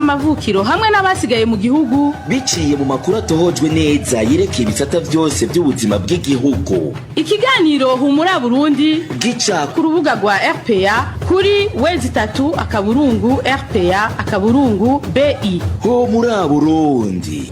mavukiro hamwe n'abasigaye mu gihugu biciye mu makuru atohojwe neza yerekeye ibisata byose by'ubuzima bw'igihugu. Ikiganiro Humura Burundi gica ku rubuga rwa RPA kuri www.rpa.bi. Humura Burundi.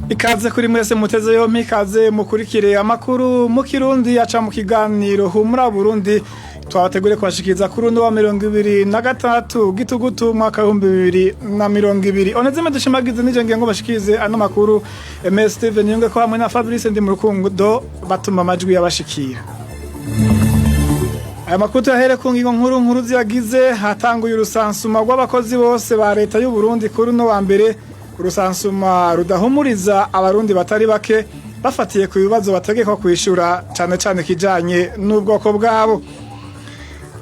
Ikaze kuri mwese muteze yompi, ikaze mukurikire amakuru mu Kirundi aca mu kiganiro Humura Burundi. Twabateguriye kubashikiriza kuri uno wa 2026 Gitugutu mwaka 2020. Onésime DUSHIMAGIZE nije ngiye ngo bashikirize ano makuru. Steven Yunge ko hamwe na Fabrice ndi mu rukundo batuma amajwi yabashikira. Aya makuru yahere ku ngingo nkuru ziyagize. Hatanguye urusansuma rw'abakozi bose ba leta y'u Burundi kuri uno wa mbere. Urusansuma rudahumuriza abarundi batari bake bafatiye ku bibazo bategekwa kwishura cyane kijanye n'ubwoko bwabo.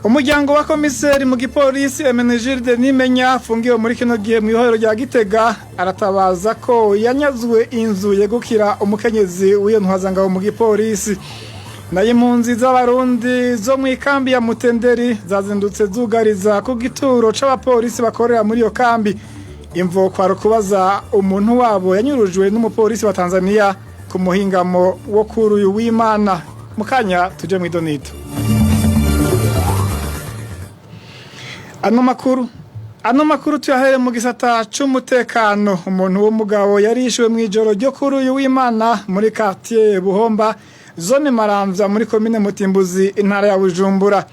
Umuryango wa komiseri mu gipolisi Emenegilde Nimenya afungiwe muri kino gihe mu ihorero rya Gitega aratabaza ko yanyazwe inzu yegukira umukenyezi w'iyo ntwazangabo mu gipolisi. Naye impunzi z'abarundi zo mu ikambi ya Mutenderi zazindutse zugariza ku gituro c'abapolisi bakorera muri iyo kambi. Imvo kwa kubaza umuntu wabo yanyurujwe n'umupolisi wa Tanzania ku muhingamo wo kuri uyu w'Imana. Mukanya tuje mu idonito. Ano makuru tuyahere mu gisata c'umutekano. Umuntu w'umugabo yarishwe mu ijoro ryo kuri uyu w'Imana muri quartier Buhomba, zone Maramvya muri commune Mutimbuzi, intara ya Bujumbura.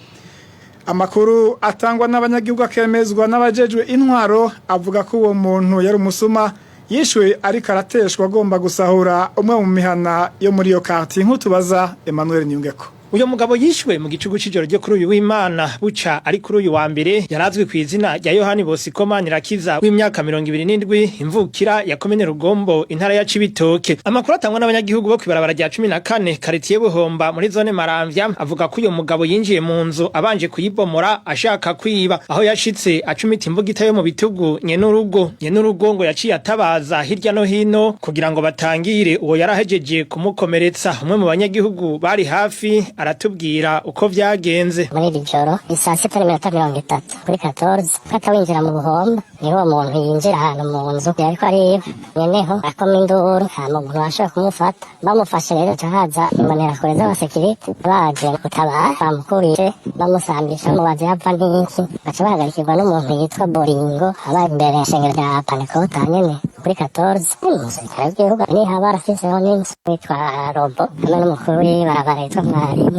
Amakuru atangwa n'abanyagihugu akemezwa n'abajejwe intwaro avuga ko uwo muntu yari umusuma yishwe ariko arateshwa agomba gusahura umwe mu mihana yo muri iyo quartier. Nkutubaza Emmanuel Nyungeko. Uyo mugabo yishwe mu gicugu c'ijoro ryo kuri uyu w'Imana buca ari kuri uyu wa mbere yarazwi kw'izina rya Yohani Bosiko Manirakiza w'imyaka 27 imvukira ya komine Rugombo intara ya Cibitoke. Amakuru atangwa n'abanyagihugu bo kwibarabara rya 14 quartier Buhomba muri zone Maramvya avuga ko uyo mugabo yinjiye mu nzu abanje kuyibomora ashaka kwiba, aho yashitse acumita imbugita yo mu bitugu nyenurugo ngo yaciye atabaza hirya no hino kugira ngo batangire uwo yarahejeje kumukomeretsa. Umwe mu banyagihugu bari hafi aratubwira uko vyagenze. Muri iri joro saa 7:30 kuri 14 kata winjira mu Buhomba niho umuntu yinjira ahantu mu nzu yariko ariba nyeneho akoma induru hama umuntu ashaka kumufata. Bamufashe rero cahaza imbonera kure z'abasekirite baje gutabara bamukuriye bamusambisha mu bazi yapfa n'iki baca bahagarikirwa n'umuntu yitwa Boringo aba imbere ya shengero rya Panekota nyene kuri 14 umusirikare w'igihugu ni habara fiseho n'inzu yitwa Robo hamwe n'umukuru w'ibarabara yitwa Mwari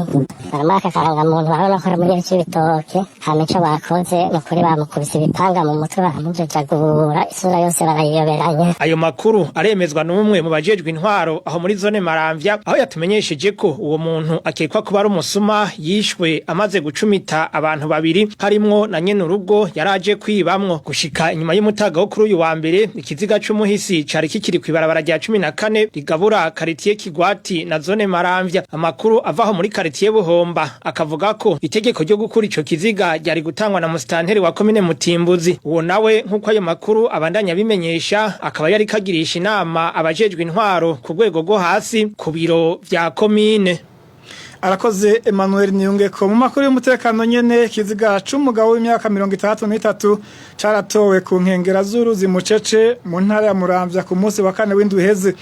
baramaka karanga muntu barabona ko muri iki bitoke hame cyo bakoze no kuri bamukubise ibipanga mu mutwe baramujejagura isura yose barayiyoberanye. Ayo makuru aremezwa n'umwe mu bajejwe intwaro aho muri zone Maramvya, aho yatumenyesheje ko uwo muntu akekwa kuba ari umusuma yishwe amaze gucumita abantu babiri harimwo na nyene urugo yaraje kwibamwo. Gushika inyuma y'umutaga wo kuri uyu wa mbere ikiziga c'umuhisi cari kikiri kwibarabara rya 14 rigabura quartier Kigwati na zone Maramvya. Amakuru avaho muri quartier Buhomba akavuga ko itegeko ryo gukura ico kiziga ryari gutangwa na musitanteri wa komine Mutimbuzi. Uwo nawe nkuko ayo makuru abandanya bimenyesha akaba yari kagirisha inama abajejwe intwaro ku rwego rwo hasi ku biro vya komine. Arakoze Emmanuel Nyungeko. Mu makuru y'umutekano nyene kiziga c'umugabo w'imyaka 63 caratowe ku nkengera z'uruzi Mucece mu ntara ya Muramvya ku munsi wa 4 w'indwi heze.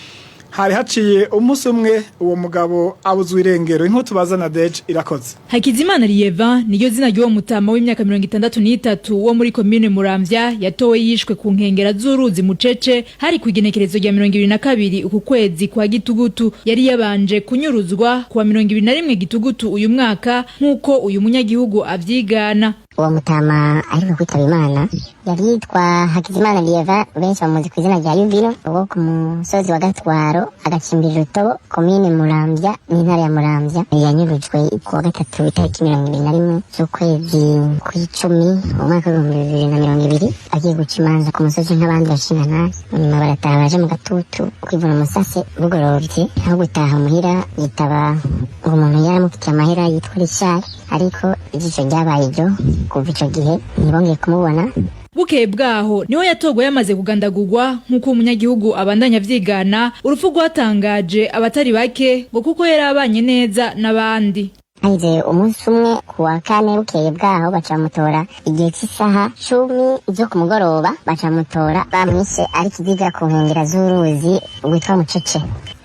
Hari haciye umunsi umwe uwo mugabo abuzwe irengero. Inkutubaza na Deje irakoze. Hakizimana Lieva niyo zina ry'uwo mutama w'imyaka 63 wo muri commune Muramvya yatowe yishwe ku nkengera z'uruzi Mucece hari kwigenekerezo rya 22 uku kwezi kwa Gitugutu. Yari yabanje kunyuruzwa kwa 21 Gitugutu uyu mwaka nkuko uyu munyagihugu avyigana. Uwo mutama ariko kwitaba Imana yari yitwa Hakizimana Lieva benshi bamuzi ku izina rya Yubino uwo ku musozi wa Gatwaro agacimbirira Rutobo komine Muramvya n'intara ya Muramvya. Yanyurujwe ku wa 3 itariki 21 z'ukwezi kw'icumi mu mwaka wa 2020 agiye guca imanza ku musozi nk'abandi bashingantahe. Nyuma barataha baje mu gatutu kwivuna umusase bugorovye, aho gutaha muhira yitaba umuntu yaramufitiye amahera yitwa Richard, ariko ijisho ryabaye ryo kuva ico gihe ntibongeye kumubona. bukeye bwaho niho yatogwa yamaze kugandagurwa nk'uko umunyagihugu abandanya vyigana urupfu rwatangaje abatari bake ngo kuko yarabanye neza n'abandi. Haize umunsi umwe kuwa kane bukeye bwaho bacamutora igihe cy'isaha 10 zo ku mugoroba bacamutora bamwishe ari kiziga ku nkengera z'uruzi rwitwa Mucece.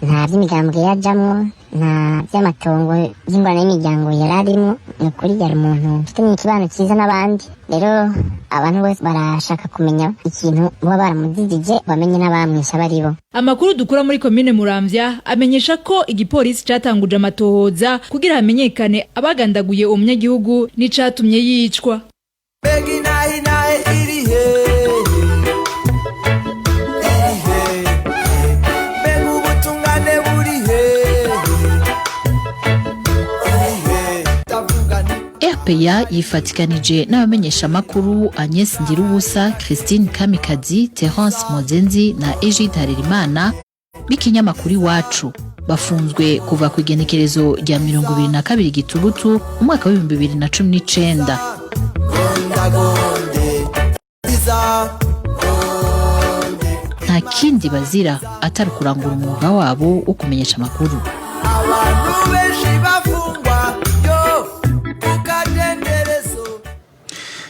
Nta by'imigambwe yajamwo nta by'amatongo y'ingwana y'imiryango yararimo ni kuri yari umuntu ufite ikibano cyiza n'abandi. Rero abantu bose barashaka kumenya ikintu baba baramudidije bamenye n'abamwisha baribo. Amakuru dukura muri komine Muramvya amenyesha ko igipolisi catanguje amatohoza kugira hamenyekane abagandaguye umunyagihugu n'icatumye yicwa. RPA yifatikanije n'abamenyesha makuru Agnes Ndirubusa, Christine Kamikazi, Terence Mozenzi na Egide Harerimana b'ikinyamakuru Iwacu bafunzwe kuva ku igenekerezo rya 22 Gitugutu umwaka wa 2019. Nta kindi bazira atari kurangura umwuga wabo wo kumenyesha amakuru.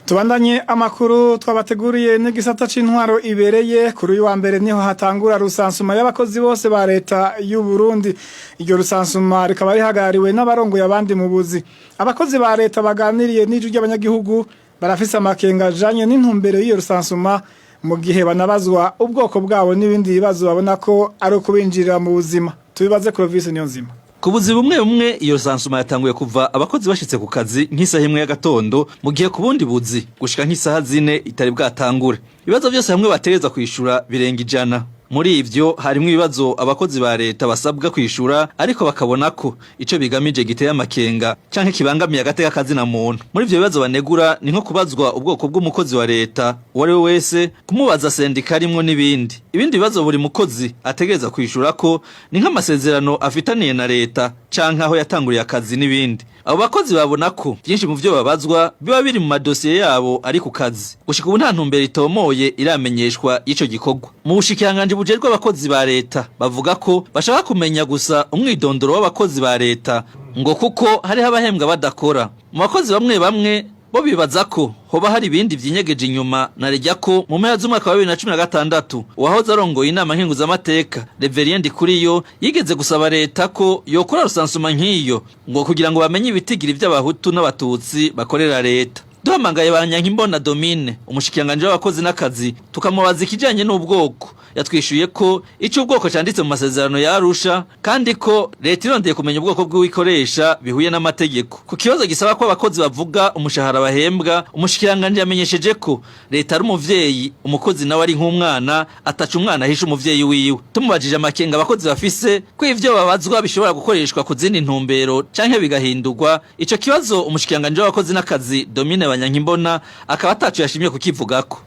Tubandanye amakuru twabateguriye n'igisata c'intwaro ibereye kuri uyu wa mbere niho hatangura rusansuma y'abakozi bose ba leta y'u Burundi. Iryo rusansuma rikaba rihagariwe n'abarongo y'abandi mu buzi. Abakozi ba leta baganiriye n'ijwi ry'abanyagihugu barafise amakenga janye n'intumbero y'iyo rusansuma mu gihe banabazwa ubwoko bwabo n'ibindi bibazo babona ko ari kubinjirira mu buzima. Tubibaze Clovis Niyonzima. Kubuzi bumwe iyo rusansuma yatanguye kuva abakozi bashitse ku kazi nk'isaha imwe y'agatondo mu gihe ku bundi buzi gushika nk'isaha 4 itari bwatangure. Ibibazo byose hamwe batereza kwishura birenga 100. Muri ivyo harimo ibibazo abakozi ba leta basabwa kwishura ariko bakabona ko ico bigamije giteye amakenga canke kibangamiye agateka kazi na muntu. Muri ivyo bibazo banegura ni nko kubazwa ubwoko bw'umukozi wa leta wari wese, kumubaza sendika rimwe n'ibindi. Ibindi bibazo buri mukozi ategereza kwishura ko ni nk'amasezerano afitaniye na leta canke aho yatanguriye akazi n'ibindi. Abo bakozi babona ko byinshi mu byo babazwa biba biri mu madosiye yabo ari ku kazi. Gushika ubu nta ntumbero itomoye iramenyeshwa ico gikorwa. Mu bushikiranganje bujerwa abakozi ba leta bavuga ko bashaka kumenya gusa umwidondoro w'abakozi ba leta ngo kuko hari abahembwa badakora. Mu bakozi bamwe bo bibaza ko hoba hari ibindi vyinyegeje inyuma narejya ko mu mpera z'umwaka wa 2016 wahoze arongoye inama nkenguzamateka Reverien Ndikuriyo yigeze gusaba leta ko yokora rusansuma nk'iyo ngo kugira ngo bamenye ibitigiri by'abahutu n'abatutsi bakorera leta. Duhamangaye Banyankimbona Domine umushikiranganje w'abakozi n'akazi tukamubaza ikijanye n'ubwoko yatwishuye ko ico ubwoko cyanditse mu masezerano ya Arusha kandi ko leta irondeye kumenya ubwoko bw'uwikoresha bihuye n'amategeko. Ku kibazo gisaba ko abakozi bavuga umushahara bahembwa umushikiranganje yamenyesheje ko leta ari umuvyeyi umukozi nawe ari nk'umwana ataca umwana ahisha umuvyeyi wiwe. Tumubajije amakenga abakozi bafise ko ivyo babazwa bishobora gukoreshwa ku zindi ntumbero canke bigahindurwa. Ico kibazo umushikiranganje w'abakozi n'akazi Domine Banyankimbona akaba atacu yashimye kukivugako.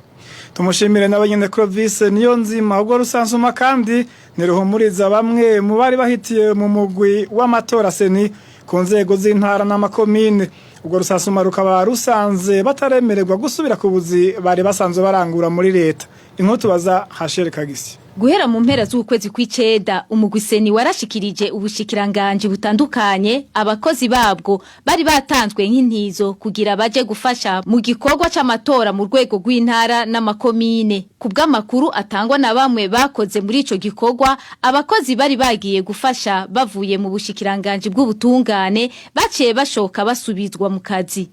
Tumushimire n'abanyene Clovis Niyonzima. Ubwo rusansuma kandi niruhumuriza bamwe mu bari bahitiye mu mugwi w'amatora seni ku nzego z'intara n'amakomine. Ubwo rusansuma rukaba rusanze bataremererwa gusubira ku buzi bari basanzwe barangura muri leta. Inkotu baza Hasheri Kagisi. Guhera mu mpera z'ukwezi kw'icenda umugwiseni warashikirije ubushikiranganje butandukanye abakozi babwo bari batanzwe nk'intizo kugira baje gufasha mu gikorwa c'amatora mu rwego rw'intara n'amakomine. Kubw'amakuru atangwa na bamwe bakoze muri ico gikorwa abakozi bari bagiye gufasha bavuye mu bushikiranganje bw'ubutungane baciye bashoka basubizwa mu kazi.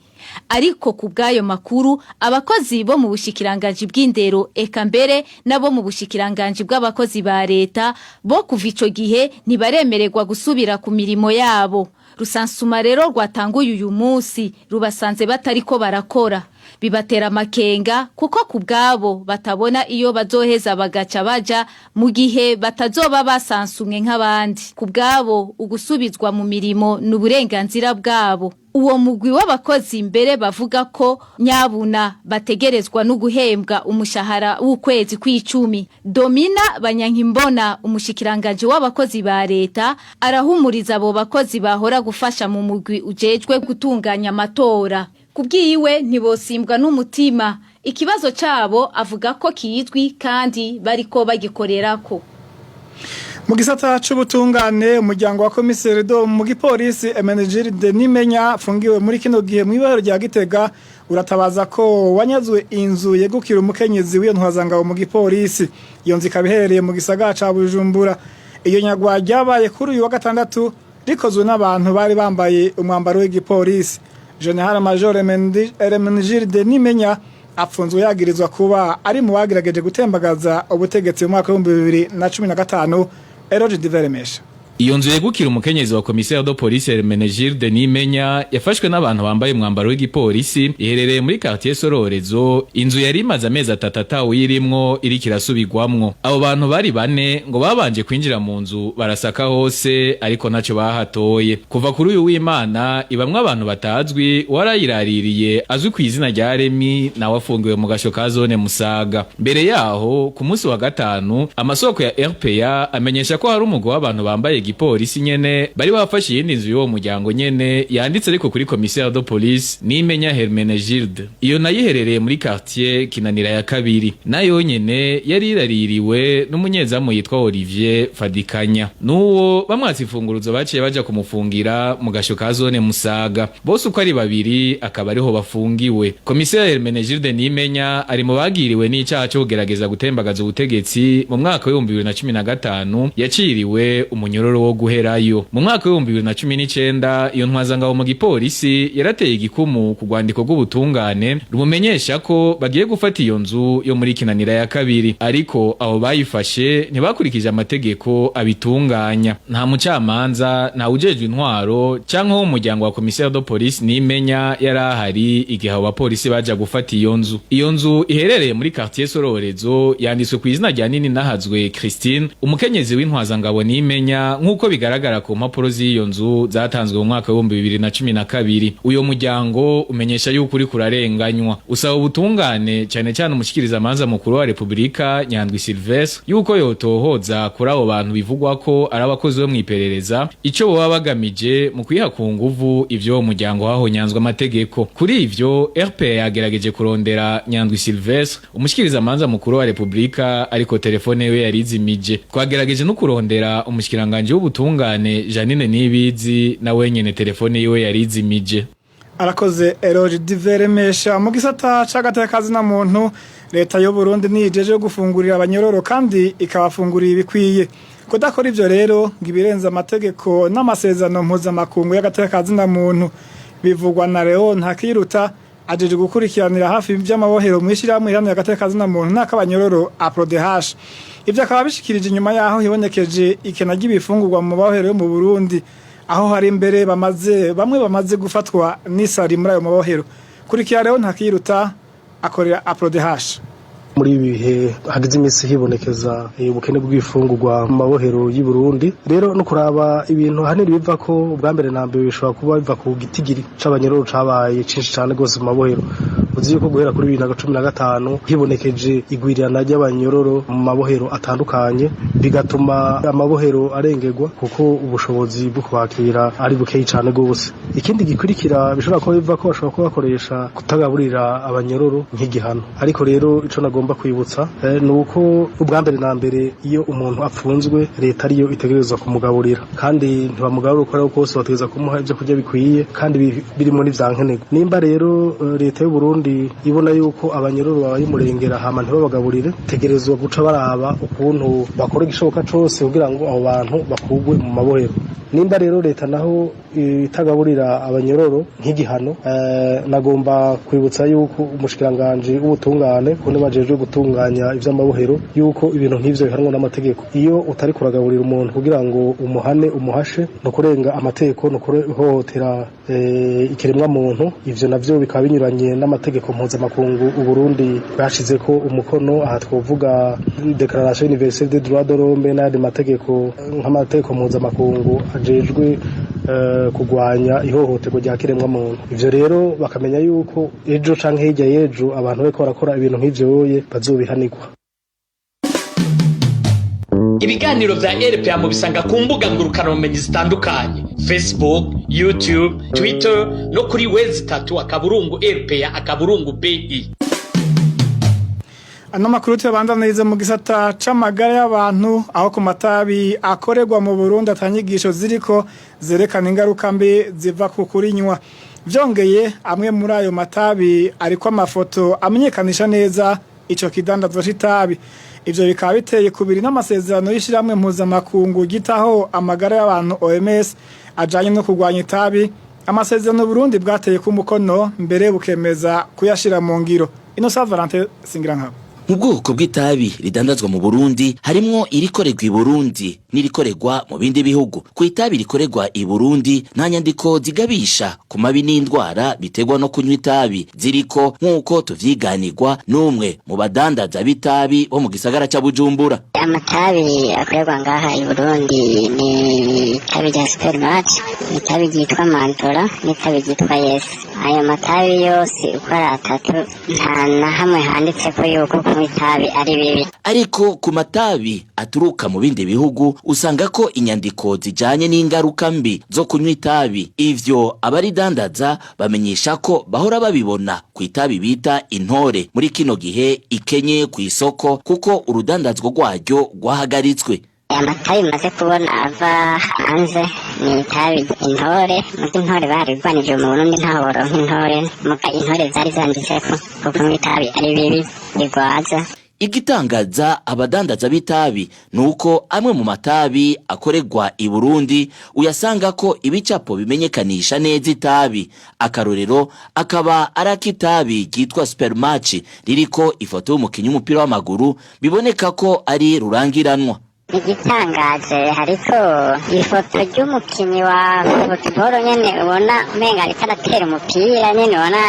Ariko kubgayo makuru abakozi bo mu bushikiranganje bw'indero eka mbere nabo mu bushikiranganje bw'abakozi ba leta bo kuva ico gihe ntibaremererwa gusubira ku mirimo yabo. Rusansuma rero rwatanguye uyu munsi rubasanze batariko barakora. Bibatera makenga kuko kubgabo batabona iyo bazoheza bagaca baja mu gihe batazoba basansumwe nk'abandi. Kubgabo ugusubizwa mu mirimo n'uburenganzira bwabo. Uwo mugwi w'abakozi mbere bavuga ko nyabuna bategerezwa no guhembwa umushahara w'ukwezi kw'icumi. Domina Banyankimbona umushikiranganje w'abakozi ba leta arahumuriza abo bakozi bahora gufasha mu mugwi ujejwe gutunganya amatora. Kubwiyiwe ntibosimbwa n'umutima ikibazo cabo avuga ko kizwi kandi bariko bagikorerako. Mu gisata c'ubutungane umuryango wa komiseri do mu gipolisi Emenegilde Nimenya fungiwe muri kino gihe mu ibaro rya Gitega uratabaza ko wanyazwe inzu yegukira umukenyezi w'iyo ntwazangabo mu gipolisi. Iyo nzu ikabiherereye mu gisagara ca Bujumbura. Iyo nyagwa ryabaye kuri uyu wa gatandatu rikozwe n'abantu bari bambaye umwambaro w'igipolisi. General Major Emenegilde Nimenya apfunzwe yagirizwa kuba ari mu bagerageje gutembagaza ubutegetsi mu mwaka wa 2015. Eroge Diveremesha. Iyo nzu yegukira umukenyezi wa commissaire de police Emenegilde Nimenya yafashwe n'abantu bambaye umwambaro w'igipolisi iherereye muri quartier Sororezo. Inzu yari imaze amezi 3 uyirimwo iri kirasubirwamwo. Abo bantu bari bane ngo babanje kwinjira mu nzu barasaka hose ariko naco bahatoye. Kuva kuri uyu w'Imana ibamwe abantu batazwi warayiraririye azwi ku izina rya Remi na wafungiwe mu gasho ka zone Musaga. Mbere yaho ku munsi wa gatanu amasoko ya RPA amenyesha ko hari umugwi w'abantu bambaye igipolisi nyene bari bafashe iyindi nzu y'uwo muryango nyene yanditse ariko kuri commissaire de police Nimenya Emenegilde. Iyo nayiherereye muri quartier Kinanira ya kabiri. Nayo nyene yari iraririwe n'umunyezamu yitwa Olivier Fadikanya. Nuwo bamwatse ifunguruzo baciye baja kumufungira mu gasho ka zone Musaga. Bose uko ari babiri akaba ariho bafungiwe. Commissaire Emenegilde Nimenya ari mu bagiriwe n'icaha cyo kugerageza gutembagaza ubutegetsi mu mwaka wa 2015 yaciriwe umunyororo wo guherayo. Mu mwaka wa 2019 iyo ntwazangabo mu gipolisi yarateye igikumu ku rwandiko rw'ubutungane rumumenyesha ko bagiye gufata iyo nzu yo muri Kinanira ya kabiri, ariko abo bayifashe ntibakurikije amategeko abitunganya. Nta mucamanza nta ujejwe intwaro canke wo muryango wa commissaire de police Nimenya yarahari igihe abo bapolisi baja gufata iyo nzu. Iyo nzu iherereye muri quartier Sororezo yanditswe ku izina rya Nini Nahazwe Christine, umukenyezi w'intwazangabo Nimenya nkuko bigaragara ku mpapuro z'iyo nzu zatanzwe mu mwaka wa 2012. Uyo muryango umenyesha yuko uri kurarenganywa. Usaba ubutungane cyane cyane umushikiriza manza mukuru wa Republika Nyandwi Sylvestre yuko yotohoza kuri abo bantu bivugwa ko ari abakozi bo mwiperereza ico baba bagamije mu kwiha ku nguvu ivyo muryango hahonyanzwe amategeko. Kuri ivyo RPA yagerageje kurondera Nyandwi Sylvestre umushikiriza manza mukuru wa Republika, ariko telefone we yarizimije. Twagerageje no kurondera umushikiranganje w'ubutungane Janine Nibizi na wenyene telefone yiwe yarizimije. Arakoze Eroge Diveremesha. Mu gisata c'agatekazi na muntu leta y'u Burundi nijeje gufungurira abanyororo kandi ikabafungurira ibikwiye. Kudakora ivyo rero ngibirenza amategeko n'amasezerano mpuzamakungu y'agatekazi na muntu. Bivugwa na Leon Hakiruta ajeje gukurikiranira hafi ivy'amabohero mwishirahamwe ihamwe y'agatekazi na muntu n'akabanyororo APRODH. Ivyo akaba bishikirije nyuma yaho hibonekeje ikena ry'ibifungurwa mu mabohero yo mu Burundi, aho hari imbere bamwe bamaze gufatwa n'isari muri ayo mabohero. Kurikira rero Ntakiruta akorera APRODH. Muri ibihe hagize iminsi hibonekeza ubukene bw'ifungurwa mu mabohero y'u Burundi, rero no kuraba ibintu hanini biva ko ubwa mbere nambe bishobora kuba biva ku gitigiri c'abanyororo cabaye cinshi cyane gose mu mabohero. Uziye ko guhera kuri 2015 hibonekeje igwirirana ry'abanyororo mu mabohero atandukanye, bigatuma amabohero arengerwa kuko ubushobozi bwo kwakira ari bukeyi cyane gose. Ikindi gikurikira bishobora kuba biva ko bashobora kubakoresha kutagaburira abanyororo nk'igihano, ariko rero ico nagomba kwibutsa nuko ubwa mbere na mbere iyo umuntu apfunzwe leta ariyo itegerezwa kumugaburira, kandi ntibamugaburira uko ari kose bategeza kumuha ibyo kurya bikwiye kandi birimo n'ivyankenerwa. Nimba rero leta y'u Burundi ibona yuko abanyororo bayimurengera hama ntibabagaburire, tegerezwa guca baraba ukuntu bakora igishoboka cose kugira ngo abo bantu bakugwe mu mabohero. Nimba rero leta naho itagaburira abanyororo nk'igihano, nagomba kwibutsa yuko umushikiranganje w'ubutungane kone bajeje gutunganya ivy'amabohero yuko ibintu nk'ivyo bihanwa n'amategeko. Iyo utari kuragaburira umuntu kugira ngo umuhane umuhashe no kurenga amategeko no kuhohotera ikiremwa muntu, ivyo navyo bikaba binyuranye n'amategeko mpuzamakungu u Burundi bashize ko umukono. Aha twovuga Declaration Universelle des Droits de l'Homme n'andi mategeko nk'amategeko mpuzamakungu ajejwe kugwanya ihohoterwa rya kiremwa muntu. Ivyo rero bakamenya yuko ejo canke hirya y'ejo abantu bariko barakora ibintu nk'ivyo bazobihanirwa. Ibiganiro vya RPA mu bisanga ku mbuga ngurukanabumenyi zitandukanye: Facebook, YouTube, Twitter no kuri website @RPA_BI. Ano makuru tuyabandanirize mu gisata c'amagara y'abantu aho ku matabi akorerwa mu Burundi atanyigisho ziriko zerekana ingaruka mbi ziva ku kurinywa. Vyongeye amwe muri ayo matabi ariko amafoto amenyekanisha neza ico kidandazwa c'itabi. Ivyo bikaba biteye kubiri n'amasezerano y'ishiramwe mpuzamakungu gitaho amagara y'abantu OMS ajanye no kurwanya itabi. Amasezerano Burundi bwateye ku mukono mbere bukemeza kuyashira mu ngiro. Innocent Valentin Singirankabo. Mu bwoko bw'itabi ridandazwa mu Burundi harimwo irikorerwa i Burundi n'irikorerwa mu bindi bihugu. Ku itabi rikorerwa i Burundi nta nyandiko zigabisha ku mabi n'indwara biterwa no kunywa itabi ziriko nk'uko tuvyiganirwa n'umwe mu badandaza b'itabi bo mu gisagara ca Bujumbura. Amatabi akorerwa ngaha i Burundi ni itabi rya Supermatch, itabi ryitwa Mantora n'itabi ryitwa Yes. Ayo matabi yose uko ari atatu nta na hamwe handitseko yuko kunywa itabi ari bibi. Ariko ku matabi aturuka mu bindi bihugu usanga ko inyandiko zijanye n'ingaruka mbi zo kunywa itabi. Ivyo abaridandaza bamenyesha ko bahora babibona ku itabi bita intore muri kino gihe ikenye ku isoko kuko urudandazwa rwaryo rwahagaritswe. Amatabi maze kubona ava hanze ni itabi intore. Muti intore barigwanije mu Burundi ntaho boronka intore, muka intore zari zanditseko ko kunywa itabi ari bibi rigwaza. Igitangaza abadandaza b'itabi nuko amwe mu matabi akorerwa i Burundi uyasanga ko ibicapo bimenyekanisha neza itabi. Akarorero akaba arakitabi ryitwa Supermatch ririko ifoto y'umukinyi w'umupira w'amaguru biboneka ko ari rurangiranwa. Igitangaje hariko ifoto ry'umukinyi wa football nyene ubona menga ariko aratera umupira nyene ubona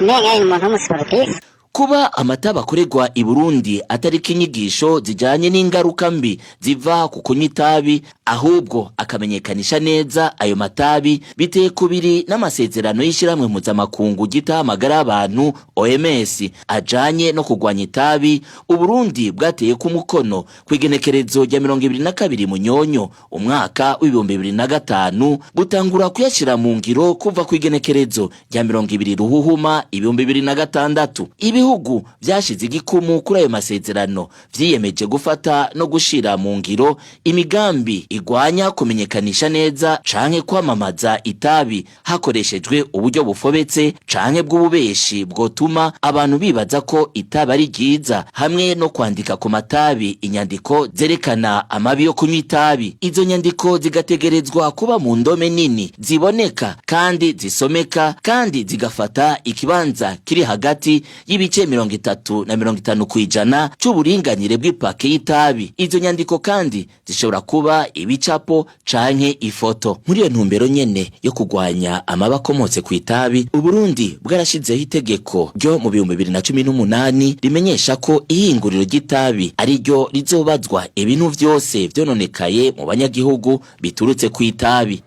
menga ari umuntu w'umusportif. Kuba amatabi akorerwa i Burundi atari kinyigisho zijanye n'ingaruka mbi ziva ku kunywa itabi ahubwo akamenyekanisha neza ayo matabi biteye kubiri n'amasezerano y'ishiramwe mpuzamakungu gitaho amagara y'abantu OMS ajanye no kurwanya itabi. Uburundi bwateye ku mukono kw'igenekerezo rya 22 Munyonyo umwaka w'2025 butangura kuyashira mu ngiro kuva kw'igenekerezo rya 20 Ruhuhuma 2026. Ibihugu vyashize igikumu kuri ayo masezerano vyiyemeje gufata no gushira mu ngiro imigambi igwanya kumenyekanisha neza canke kwamamaza itabi hakoreshejwe uburyo bufobetse canke bw'ububeshi bwotuma abantu bibaza ko itabi ari ryiza, hamwe no kwandika ku matabi inyandiko zerekana amabi yo kunywa itabi. Izo nyandiko zigategerezwa kuba mu ndome nini ziboneka kandi zisomeka kandi zigafata ikibanza kiri hagati y'ibice 30 na 50% c'uburinganire bw'ipake y'itabi. Izo nyandiko kandi zishobora kuba ibicapo canke ifoto. Muri iyo ntumbero nyene yo kugwanya amaba akomotse ku itabi, Uburundi bwarashizeho itegeko ryo mu 2018 rimenyesha ko ihinguriro ry'itabi ari ryo rizobazwa ibintu vyose vyononekaye mu banyagihugu biturutse ku itabi.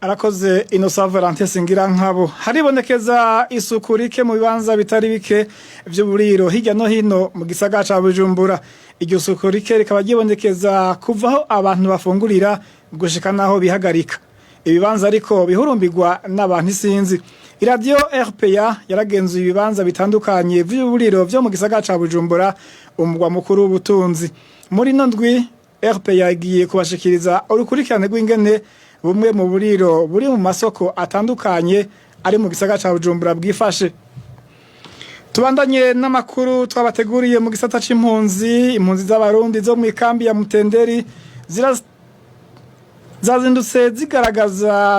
Arakoze Innocent Valentin Singirankabo. Haribonekeza isuku rike mu bibanza bitari bike vy'uburiro hirya no hino mu gisagara ca Bujumbura. Iryo suku rike rikaba ryibonekeza kuvaho abantu bafungurira gushika naho bihagarika. Ibibanza ariko bihurumbirwa n'abantu isinzi. Radio RPA yaragenzuye ibibanza bitandukanye vy'uburiro vyo mu gisagara ca Bujumbura umugwa mukuru w'ubutunzi. Muri ndwi RPA yagiye kubashikiriza urukurikirane rw'ingene bumwe mu buriro buri mu masoko atandukanye ari mu gisagara ca Bujumbura bwifashe. Tubandanye n'amakuru twabateguriye mu gisata c'impunzi. Impunzi z'abarundi zo mu ikambi ya Mutenderi zazindutse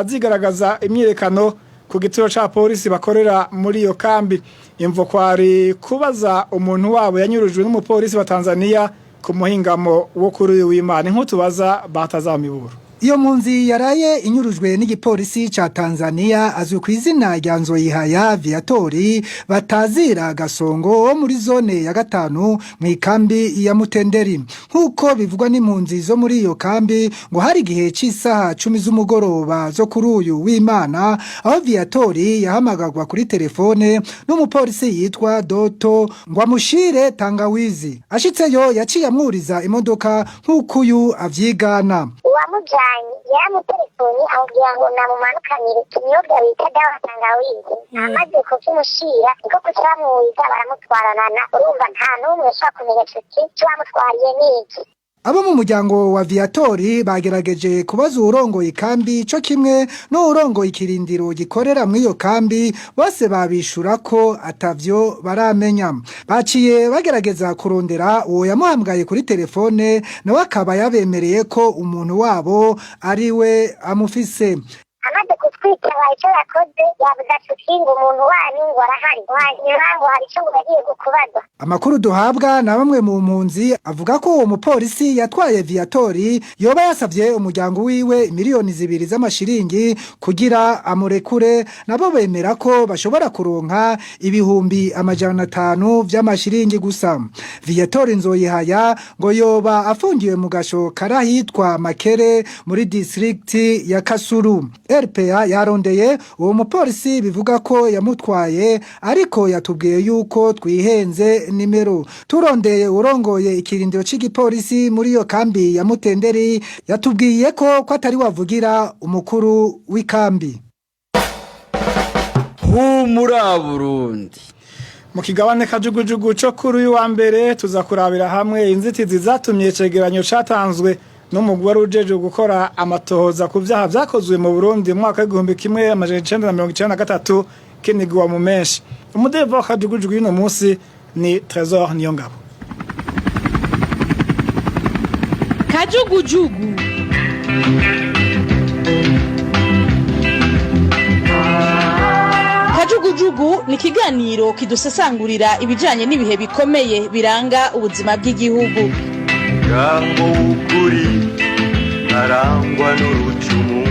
zigaragaza imyirekano ku gituro ca polisi bakorera muri iyo kambi. Imvo kwari kubaza umuntu wabo yanyurujwe n'umupolisi wa Tanzania ku muhingamo wo kuri w'Imana. Nkutubaza batazamiburo. Iyo mpunzi yaraye inyurujwe n'igipolisi ca Tanzania azwi ku izina rya Nzoyihaya Viatori batazira Gasongo wo muri zone ya 5 mu ikambi ya Mutenderi. Nkuko bivugwa n'impunzi zo muri iyo kambi ngo hari gihe c'isaha 10 z'umugoroba zo kuri uyu w'Imana aho Viatori yahamagagwa kuri telefone n'umupolisi yitwa Doto ngo amushire tangawizi. Ashitseyo yaciye amwuriza imodoka nkuko uyu avyigana. Uwamujanye umubanyi yaramutelefoni amubwira ngo namumanukanire ikinyobwa bita dawa tangawizi amaze kukimushira niko kucamwiza baramutwaranana urumva nta n'umwe ashobora kumenya tuti bamutwariye n'iki. Abo mu muryango wa Viatori bagerageje kubaza urongoye ikambi co kimwe n'urongoye ikirindiro gikorera muri iyo kambi bose babishura ko atavyo baramenya. Baciye bagerageza kurondera uwo yamuhamgaye kuri telefone nawe akaba yabemereye ko umuntu wabo ari we amufise. Amaze kutwitaba icyo yakoze yavuze ati umuntu wanyu ngo arahari wanyura ngo hari icyo bagiye kukubaza. Amakuru duhabwa na bamwe mu mpunzi avuga ko uwo mupolisi yatwaye Viatori yoba yasavye umuryango wiwe miliyoni 2 z'amashiringi kugira amurekure nabo bemera ko bashobora kuronka ibihumbi 500 vy'amashiringi gusa. Viatori Nzoyihaya ngo yoba afungiwe mu gasho karahitwa Makere muri district ya Kasuru. RPA yarondeye uwo mupolisi bivuga ko yamutwaye ariko yatubwiye yuko twihenze nimero. Turondeye urongoye ikirindiro c'igipolisi muri iyo kambi ya Mutenderi yatubwiye ko atari wavugira umukuru w'ikambi. Humura Burundi. Mu kigabane kajugujugu cyo kuri uyu wa mbere tuza kurabira hamwe inzitizi zatumye icegeranyo catanzwe n'umugwi wari ujeje gukora amatohoza ku vyaha vyakozwe mu Burundi mu mwaka w'igihumbi kimwe amajana 1993 kinigwa mu menshi. Umudeva wa kajugujugu y'uno munsi ni Trésor Niyongabo. Kajugujugu. Kajugujugu ni kiganiro kidusesangurira ibijanye n'ibihe bikomeye biranga ubuzima bw'igihugu. Jambo ukuri arangwa n'urucumu.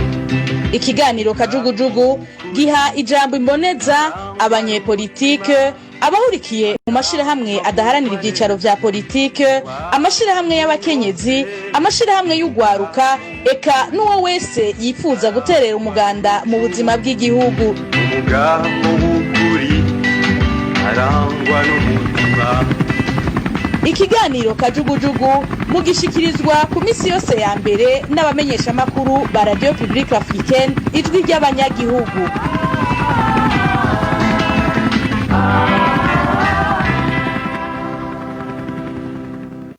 Ikiganiro Kajugujugu giha ijambo imboneza abanyepolitike abahurikiye mu mashirahamwe adaharanira ibyicaro vya politike, amashirahamwe y'abakenyezi, amashirahamwe y'ugwaruka, eka n'uwo wese yifuza guterera umuganda mu buzima bw'igihugu. Umugambo w'ukuri arangwa n'umutima. Ikiganiro Kajugujugu mugishikirizwa ku misi yose ya mbere n'abamenyesha makuru ba Radio Publique Africaine ijwi ry'abanyagihugu.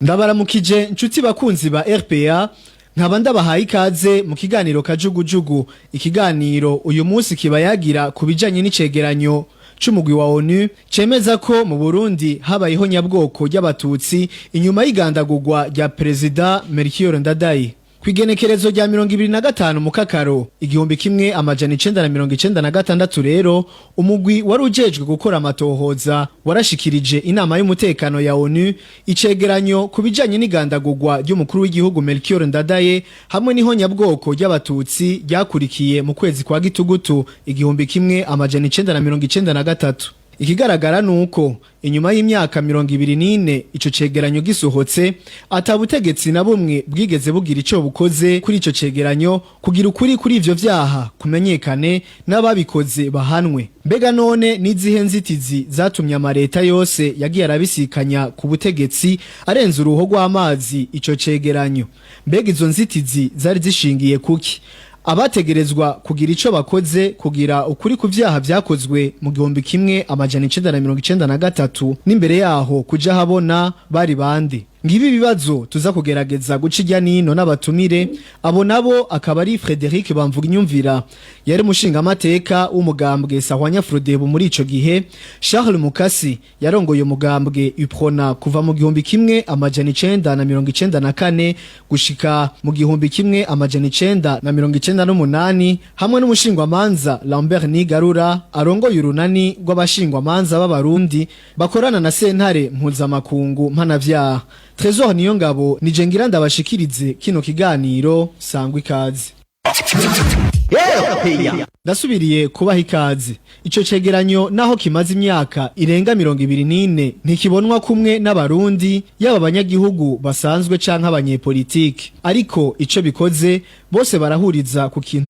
Ndabaramukije nshuti bakunzi ba RPA nkaba ndabahaye ikaze mu kiganiro Kajugujugu. Ikiganiro uyu munsi kibayagira kubijanye n'icegeranyo c'umugwi wa ONU cemeza ko mu Burundi habayeho nyabwoko y'abatutsi inyuma y'igandagurwa rya Perezida Melchior Ndadaye. Kwigenekerezo rya 2025 mu Kakaro igihumbi kimwe amajana 1996 rero umugwi wari ujejwe gukora amatohoza warashikirije inama y'umutekano ya ONU icegeranyo kubijanye n'igandagurwa ry'umukuru w'igihugu Melchior Ndadaye hamwe n'ihonyabwoko ry'abatutsi ryakurikiye mu kwezi kwa Gitugutu igihumbi kimwe amajana 1993. Ikigaragara nuko inyuma y'imyaka 24 ico cegeranyo gisohotse atabutegetsi na bumwe bwigeze bugira ico bukoze kuri ico cegeranyo kugira ukuri kuri ivyo vyaha kumenyekane n'ababikoze bahanwe. Mbega none nizihe nzitizi zatumye amareta yose yagiye arabisikanya ku butegetsi arenza uruho rw'amazi ico cegeranyo? Mbega izo nzitizi zari zishingiye kuki? Abategerezwa kugira ico bakoze kugira ukuri ku vyaha vyakozwe mu gihumbi kimwe amajana 1993 n'imbere yaho kuja habona bari bande? Ngibi bibazo tuza kugerageza gucijya nino n'abatumire abo nabo akaba ari Frederic Bamvuginyumvira yari mushinga amateka w'umugambwe Sahwanya Frodebu muri ico gihe, Charles Mukasi yarongoye umugambwe Uprona kuva mu gihumbi kimwe amajana 1994 gushika mu gihumbi kimwe amajana 1998 hamwe n'umushingwa manza Lambert Nigarura arongoye urunani rw'abashingwa manza b'abarundi bakorana na sentare mpuzamakungu mpanavyaha. Trésor Niyongabo nije ngira ndabashikirize kino kiganiro sangwa ikaze. Ndasubiriye kubaha ikaze. Ico cegeranyo naho kimaze imyaka irenga 24 ntikibonwa kumwe n'abarundi yaba abanyagihugu basanzwe canke abanyepolitike, ariko ico bikoze bose barahuriza ku kintu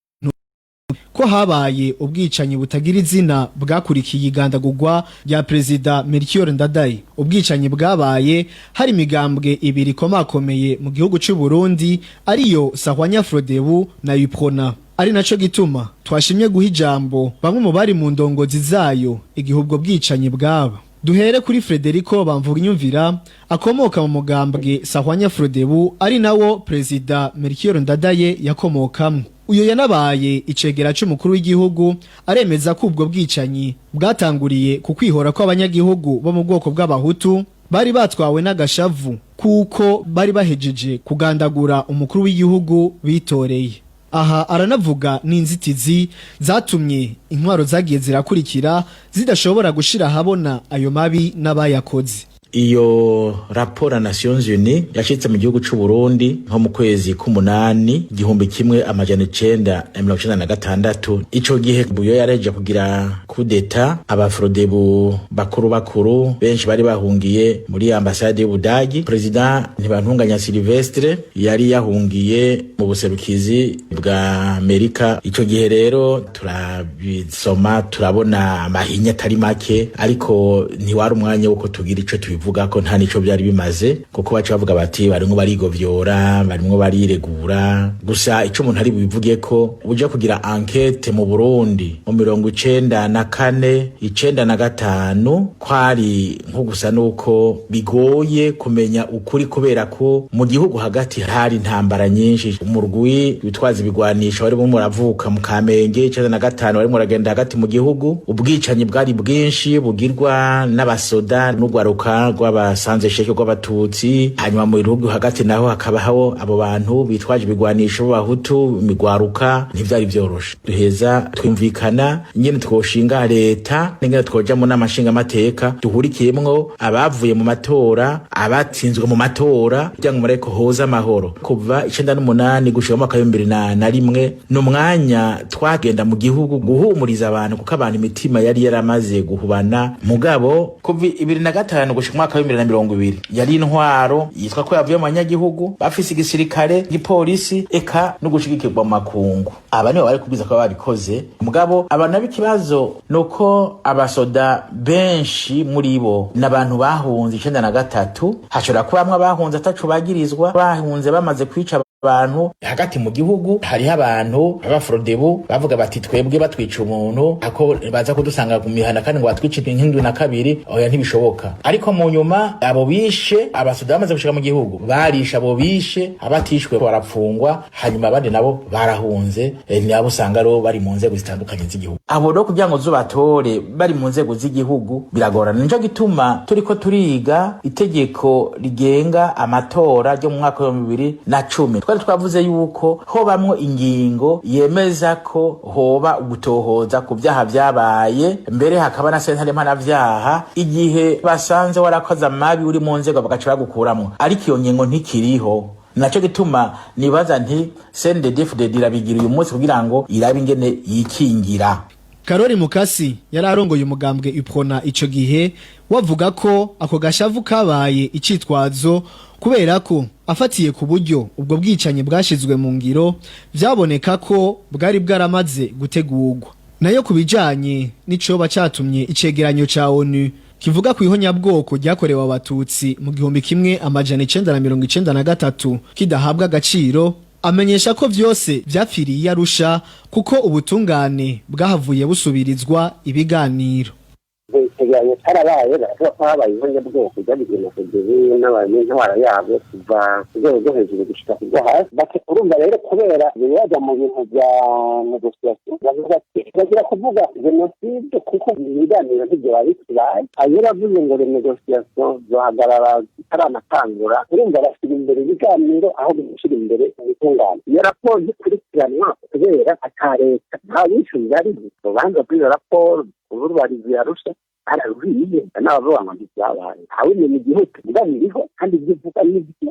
ko ko habaye ubwicanyi butagira izina bwakurikiye igandagurwa rya Perezida Melchior Ndadaye. Ubwicanyi bwabaye hari imigambwe ibiri komakomeye mu gihugu cy'u Burundi ariyo Sahwanya Frodebu na Uprona. Ari naco gituma twashimye guha ijambo bamwe mu bari mu ndongozi zayo igihe ubwo bwicanyi bwaba. Duhere kuri Frederico Bamvuginyumvira akomoka mu mugambwe Sahwanya Frodebu ari nawo Perezida Melchior Ndadaye yakomokamwe. Uyo yanabaye icegera c'umukuru w'igihugu aremeza ko ubwo bwicanyi bwatanguriye ku kwihora kw'abanyagihugu bo mu bwoko bw'abahutu bari batwawe n'agashavu kuko bari bahejeje kugandagura umukuru w'igihugu bitoreye. Aha aranavuga n'inzitizi zatumye intwaro zagiye zirakurikira zidashobora gushira habona ayo mabi n'abayakoze. Iyo raporo Nations Unies yashitse mu gihugu c'u Burundi nko mu kwezi k'umunani 1996. Ico gihe buyo yareje kugira kudeta abafrodebu bakuru benshi bari bahungiye muri ambassade y'Ubudagi. President Ntibantunganya Silvestre yari yahungiye mu buserukizi bwa Amerika. Ico gihe rero turabisoma turabona amahinya atari make, ariko ntiwari umwanya wo tugira ico tubivuga ko nta nico byari bimaze, kuko baca bavuga bati barimwo barigovyora, barimwo bariregura. Gusa ico umuntu ari bivuge ko uje kugira enquête mu Burundi mu 1994 1995 kwari nko gusa nuko bigoye kumenya ukuri, kubera ko mu gihugu hagati hari intambara nyinshi. Umurwi witwaza ibigwanisho wari muravuka mu Kamenge 1995 wari muragenda hagati mu gihugu. Ubwicanyi bwari bwinshi bugirwa n'abasoda n'ugwaruka rw'abasanze sheke rw'abatutsi. Hanyuma mu bihugu hagati naho hakabaho abo bantu bitwaje ibigwanisho b'abahutu imigwaruka. Ntivyari vyoroshe. Duheza twumvikana nyene twoshinga leta n'ingene twoja mu namashinga amateka duhurikiyemwo abavuye mu matora, abatsinzwe mu matora, kugira ngo mureko hoza amahoro. Kuva 1998 gushika mu 2001 n'umwanya twagenda mu gihugu guhumuriza abantu, kuko abantu imitima yari yaramaze guhubana. Mugabo kuva 2005 gushika mu 2020 yari intwaro yitwa ko yavuye mu banyagihugu, bafise igisirikare, igipolisi, eka no gushigikirwa mu makungu. Aba nibo bari kubiza ko babikoze. Mugabo abana b'ikibazo nuko abasoda benshi muri bo n'abantu bahunze 1993, hashobora kubamwe bahunze atacu bagirizwa, bahunze bamaze kwica abantu hagati mu gihugu. Hari abantu abafrodebu bavuga bati twebwe batwica umuntu ako baza kudusanga ku mihana kandi ngo batwice nk'indwi na kabiri, oya ntibishoboka. Ariko mu nyuma abo bishe abasoda bamaze gushika mu gihugu barisha abo bishe, abatishwe barapfungwa, hanyuma abandi nabo barahunze. Nabo usanga ro bari mu nzego zitandukanye z'igihugu. Abo ro kugira ngo zubatore bari mu nzego z'igihugu biragorana. Nico gituma turiko turiga itegeko rigenga amatora ryo mu mwaka wa 2010. Twavuze yuko hobamwo ingingo yemeza ko hoba ugutohoza ku byaha byabaye, mbere hakaba na sentare mpanavyaha igihe basanze warakoze amabi uri mu nzego bagaca bagukuramwo. Ariko iyo ngingo ntikiriho. Naco gituma nibaza nti CNDD-FDD irabigira uyu munsi kugira ngo irabe ingene yikingira. Karori Mukasi yari arongoye umugambwe Uprona ico gihe, wavuga ko ako gashavu kabaye icitwazo kubera ko afatiye ku buryo ubwo bwicanyi bwashizwe mu ngiro byaboneka ko bwari bwaramaze gutegurwa. Nayo kubijanye n'icoba catumye icegeranyo ca ONU kivuga ku ihonyabwoko ryakorewe abatutsi mu 1993 kidahabwa agaciro, amenyesha ko vyose vyapfiriye Arusha kuko ubutungane bwahavuye busubirizwa ibiganiro. Ikiganiro cyarabaye baravuga ko habaye ihonyabwoko ryabigena kugeza n'abanyintwara yabo kuva rwego rwo hejuru gushika ku rwo hasi. Urumva rero kubera bibaza mu bintu bya negociation bavuga ati bagira kuvuga genocide kuko ibiganiro ntibyo babikibaye. Ayo bavuze ngo negociation zohagarara zitaranatangura, urumva bashyira imbere ibiganiro aho gushyira imbere ubutungane. Iyo raporo ikurikiranwa kubera atareta nta bishyuza ari urubanza rw'iyo raporo urubarizi Arusha araruhiye n'abavuga ngo ntibyabaye. Hawimenya igihugu biganiriho kandi byivuga n'ibyo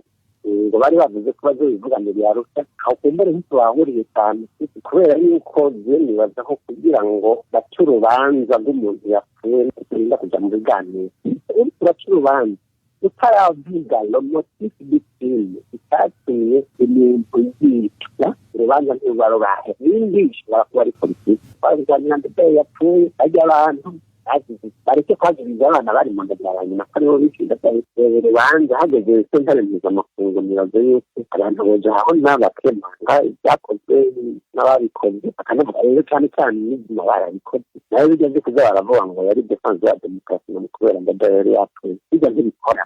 ngo bari bavuze ko bazobivuga mbere ya Arusha. Aho kumbere ntitubahuriye cyane kubera yuko nibaza ko kugira ngo bace urubanza rw'umuntu yapfuye kurinda kuja mu biganiro. Turaca urubanza utaravuga ngo motif bitine itatumye umuntu yicwa urubanza ntirubarobahe ibindi bishobora kuba ari politiki twabiganira ndetse yapfuye ajya abantu bareke kwagiriza abana bari mu nda bya nyina ko aribo bishinga urubanza hageze sentare mpuzamakungu mirazo yuko abantu boja aho n'abakemanga byakozwe n'ababikoze akanavuga rero cyane cyane n'izina barabikoze nayo bigeze kuza baravuga ngo yari defense ya demokarasi no kubera ngo yari yapfuye bijya bikora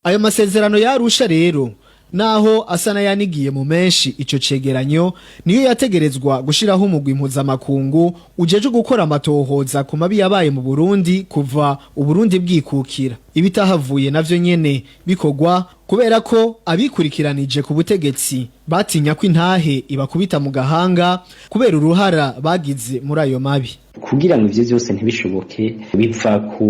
ayo masezerano yarusha rero naho asa n'ayanigiye mu menshi ico cegeranyo niyo yategerezwa gushiraho umugwi mpuzamakungu ujeje gukora amatohoza ku mabi yabaye mu Burundi kuva Uburundi bwikukira ibitahavuye navyo nyene bikogwa kubera ko abikurikiranije ku butegetsi batinya ko intahe ibakubita mu gahanga kubera uruhara bagize muri ayo mabi kugira ngo ivyo byose ntibishoboke bipfa ku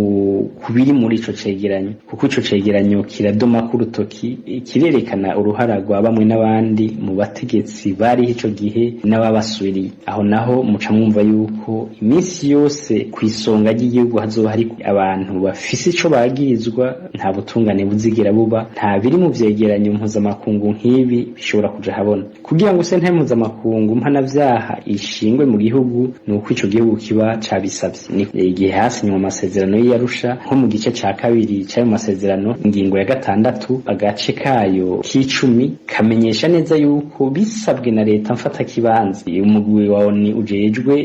biri muri ico cegeranyo kuko ico cegeranyo kiradoma ku rutoki kirerekana uruhara rwa bamwe n'abandi mu bategetsi bari ico gihe n'ababasuriye aho naho muca mwumva yuko iminsi yose kwisonga ry'igihugu hazoba hari abantu bafise ico bagirizwa nta butungane buzigira buba nta biri mu vyegeranyo mpuzamakungu nk'ibi bishobora kuja habona kugira ngo sentare mpuzamakungu mpanavyaha ishingwe mu gihugu nuko ico gihugu kiba cabisavye ni igihe hasinywa amasezerano y'Arusha nko mu gice ca kabiri c'ayo masezerano ingingo ya 6 agace kayo k'10 kamenyesha neza yuko bisabwe na leta mfata kibanza umugwi wa ONU ujejwe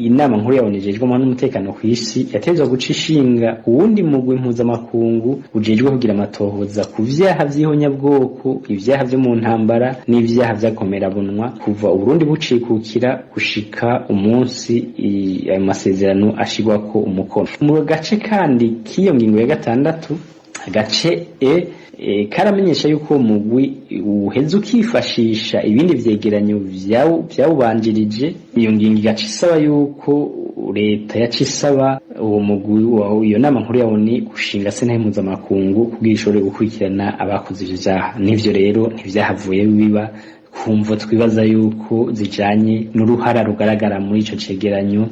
inama nkuru yabonejejwe mu n'umutekano kw'isi yatezwa guca ishinga uwundi mugwi mpuzamakungu ujejwe kugira amatohoza ku vyaha vy'ihonyabwoko ivyaha vyo mu ntambara n'ivyaha vy'akomerabunwa kuva Uburundi bucikukira gushika umunsi ayo masezerano ashigwako umukono mu gace kandi k'iyo ngingo ya 6 agace karamenyesha yuko mugwi uheze ukifashisha ibindi vyegeranyo vyawubanjirije iyo ngingo igaca isaba yuko leta yacisaba uwo mugwi wa iyo nama nkuru yabone gushinga sentare mpuzamakungu kugira ishobore gukurikirana abakoze ivyo vyaha n'ivyo rero ntivyahavuye biba kumva twibaza yuko zijanye n'uruhara rugaragara muri ico cegeranyo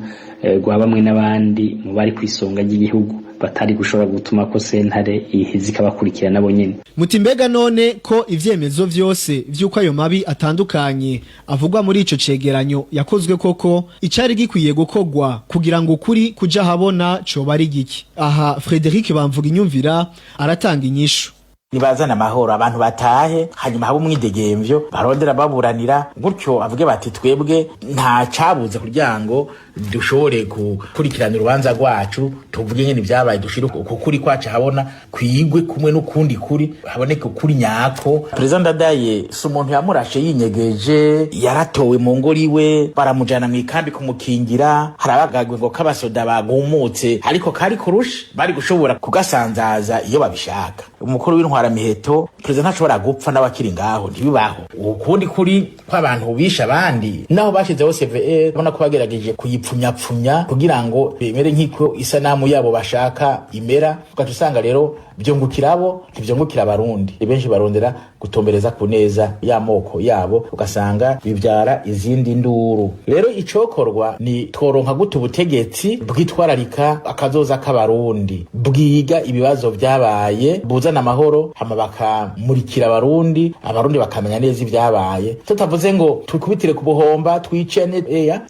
rwa bamwe n'abandi mu bari kwisonga ry'igihugu batari gushobora gutuma ko sentare iheze ikabakurikira nabo nyene muti mbega none ko ivyemezo vyose vy'uko ayo mabi atandukanye avugwa muri ico cegeranyo yakozwe koko icari gikwiye gukogwa kugira ngo ukuri kuja habona coba ari giki aha Frederic Bamvuga inyumvira aratanga inyishu nibazana amahoro abantu batahe hanyuma habo umwidegemvyo barondera baburanira gutyo avuge bati twebwe nta cabuze kugira ngo dushobore gukurikirana urubanza rwacu tuvuge nyene byabaye dushira kukuri kwacu habona kwigwe kumwe n'ukundi kuri haboneke ukuri nyako President Ndadaye si umuntu yamurashe yinyegeje yaratowe mu ngori we baramujana mu ikambi kumukingira harabagagwe ngo kabasoda bagumutse ariko kari kurusha bari gushobora kugasanzaza iyo babishaka umukuru w'intwara miheto President ntashobora gupfa n'abakiri ngaho ntibibaho ukundi kuri kw'abantu bisha abandi naho bashizeho CVR bona ko bagerageje kuyipfunyapfunya kugira ngo bemere nk'iko isanamu yabo bashaka imera ugatusanga rero byungukirabo ntibyungukira abarundi benshi barondera gutombereza ku neza y'amoko yabo ugasanga bibyara izindi nduru rero icokorwa ni tworonka gute ubutegetsi bwitwararika akazoza k'abarundi bwiga ibibazo byabaye buzana amahoro hama bakamurikira abarundi bakamenya neza ibyabaye tutavuze ngo tukubitire ku buhomba twicene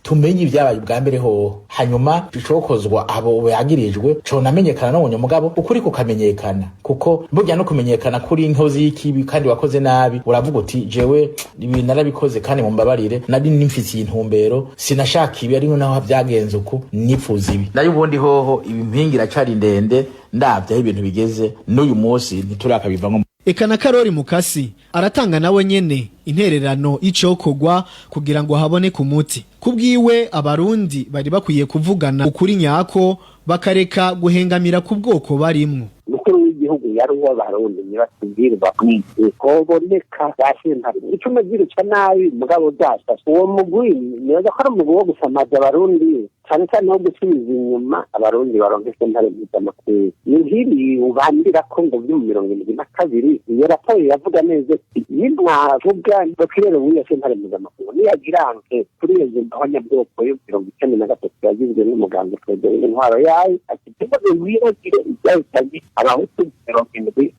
tumenye ibyabaye bwa mbere ho hanyuma icokozwa abo yagirijwe co namenyekana no mugabo ukuri kukamenyekana kuko burya no kumenyekana kuri inkozi y'ikibi kandi wakoze nabi uravuga uti jewe ibintu narabikoze kandi mu mbabarire nari nimfitiye intumbero sinashaka ibi ari naho byagenze uko nifuza ibi nayo ubundi hoho ibimpingira cari ndende ndavyaho ibintu bigeze n'uyu munsi ntiturakabivamo eka na Karori Mukasi aratanga nawe nyene intererano y'icokogwa kugira ngo habone ku muti kubwiwe abarundi bari bakwiye kuvugana ukuri nyako bakareka guhengamira ku bwoko barimwo mukuru w'igihugu yari uwo barundi nibatubwirwa koboneka yashintari icume giruca nabi mugabo byashashe uwo mugwi neza ko ari umugwi wo gusamaza abarundi cyane cyane no gusubiza inyuma abarundi baronke sentare mpuzamakungu. Ni nk'ibi ubandira ko ngo byo mu 72 iyo raporo yavuga neza nimwavuga bakirero wiya sentare mpuzamakungu niyagira nke kuri iyo ngingo abanyabwoko yo 93 yagizwe n'umuganga Frederic intwaro yayo ati tubaze wiragire ibyahitanye abahutu 72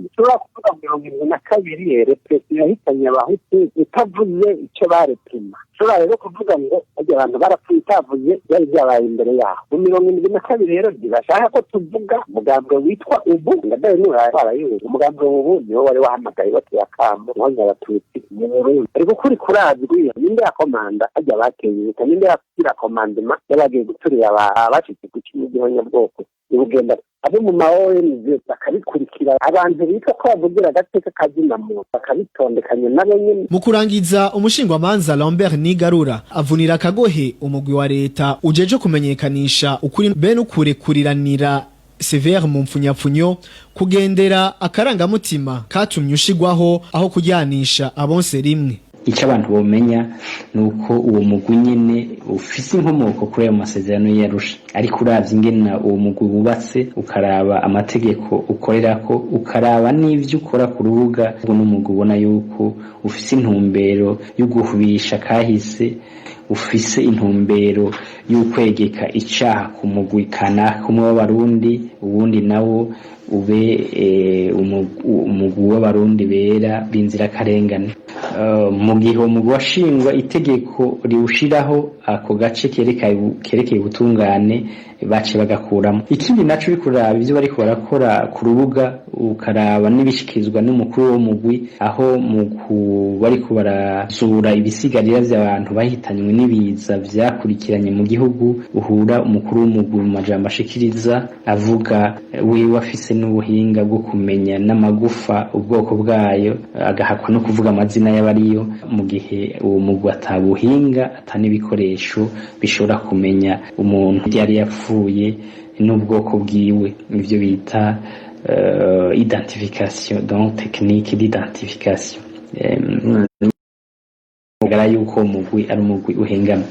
tushobora kuvuga 72 represiyo yahitanye abahutu itavuze icyo barepima. Shobora rero kuvuga ngo abantu barapfuye itavuze byari byabaye imbere yaho. Mu 72 rero bashaka ko tuvuga umugambwe witwa ubu ndabaye n'uwarayuye umugambwe ubu niwo wari wahamagaye bateye akamo mwanya abatutsi mu Burundi ariko kuri kurazwi ninde yakomanda ajya bakeye ninde yakira komandema yabagiye guturira abacitse ku kimwe bwoko ubugenda abo mu maONG bakabikurikira abantu bita ko bavugira agateka kazina mu bakabitondekanya nabo nyene. Mu kurangiza umushingwamanza Lambert Nigarura avunira kagohe umugwi wa leta ujeje kumenyekanisha ukuri bene ukurekuriranira severe mu mfunyapfunyo kugendera akarangamutima katumye ushigwaho aho kujyanisha abonse rimwe. Icyo abantu bomenya nuko uwo mugwi nyene ufise inkomoko kuri ayo masezerano yarusha ariko uravye ingena uwo mugwi wubatse ukaraba amategeko ukorerako ukaraba n'ivyo ukora ku rubuga n'umugwi ubona yuko ufise intumbero yo guhubisha kahise ufise intumbero y'ukwegeka icaha ku mugwi kanaka umwe w'abarundi ubundi nawo ube umugwi w'abarundi bera binzira karengane. Mu gihe umugwi washingwa itegeko riwushiraho ako gace kerekeye ubutungane bace bagakuramo. Ikindi naco bikuraba ivyo bariko barakora ku rubuga ukaraba n'ibishikirizwa n'umukuru wo mugwi aho bariko barazura ibisigarira vy'abantu bahitanywe n'ibiza vyakurikiranye mu gihugu uhura umukuru w'umugwi mu majambo ashikiriza avuga wiwe afise n'ubuhinga bwo kumenya n'amagufa ubwoko bwayo agahakwa no kuvuga amazina y'abariyo mu gihe uwo mugwi atabuhinga atanibikoresho bishobora kumenya umuntu yari yapfuye n'ubwoko bwiwe ivyo bita identification donc technique d'identification gara yuko umugwi ari umugwi uhengamye.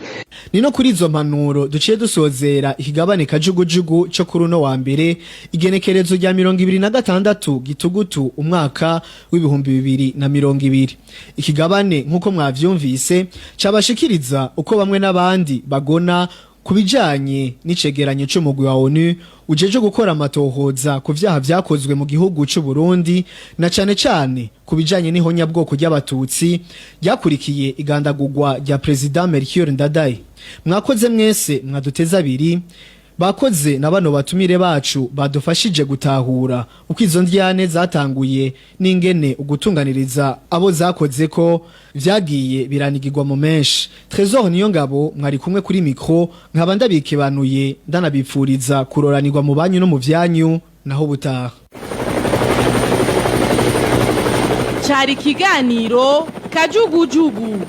Nino kuri izo mpanuro duciye dusozera ikigabane kajugujugu cyo kuri uno wa mbere igenekerezo rya 2026 Gitugutu umwaka w'2020. Ikigabane nkuko mwavyumvise cabashikiriza uko bamwe n'abandi bagona kubijanye n'icegeranyo c'umugwi wa ONU ujeje gukora amatohoza ku vyaha vyakozwe mu gihugu c'u Burundi na cane cane kubijanye n'ihonya bwoko ry'abatutsi ryakurikiye igandagurwa rya President Melchior Ndadaye. Mwakoze mwese mwaduteza abiri bakoze na bano batumire bacu badufashije gutahura uko izo ndyane zatanguye n'ingene ugutunganiriza abo zakoze ko vyagiye biranigirwa mu menshi. Trésor niyo ngabo mwari kumwe kuri micro nkaba ndabikebanuye ndanabipfuriza kuroranirwa mu banyu no mu vyanyu naho butaha. Cyari kiganiro kajugujugu.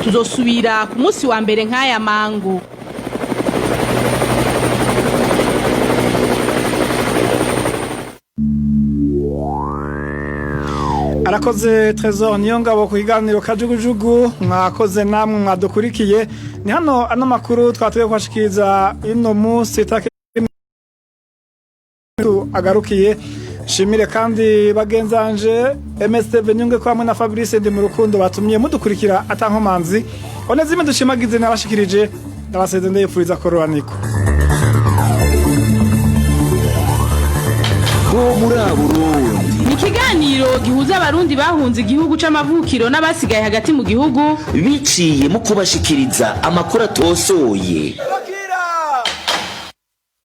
Tuzosubira ku munsi wa mbere nk'aya mango. Arakoze Trésor niyo ngabo ku kiganiro kajugujugu mwakoze namwe mwadukurikiye ni hano ano makuru twatwiye kwashikiriza ino munsi agarukiye shimire kandi bagenzanje MSTV nyunge kwa mwe na Fabrice ndi mu rukundo batumye mudukurikira atankomanzi Onésime DUSHIMAGIZE nabashikirije ndabaseze ndeyifuriza kororaniko ikiganiro gihuza abarundi bahunze igihugu c'amavukiro n'abasigaye hagati mu gihugu biciye mu kubashikiriza amakuru atosoye.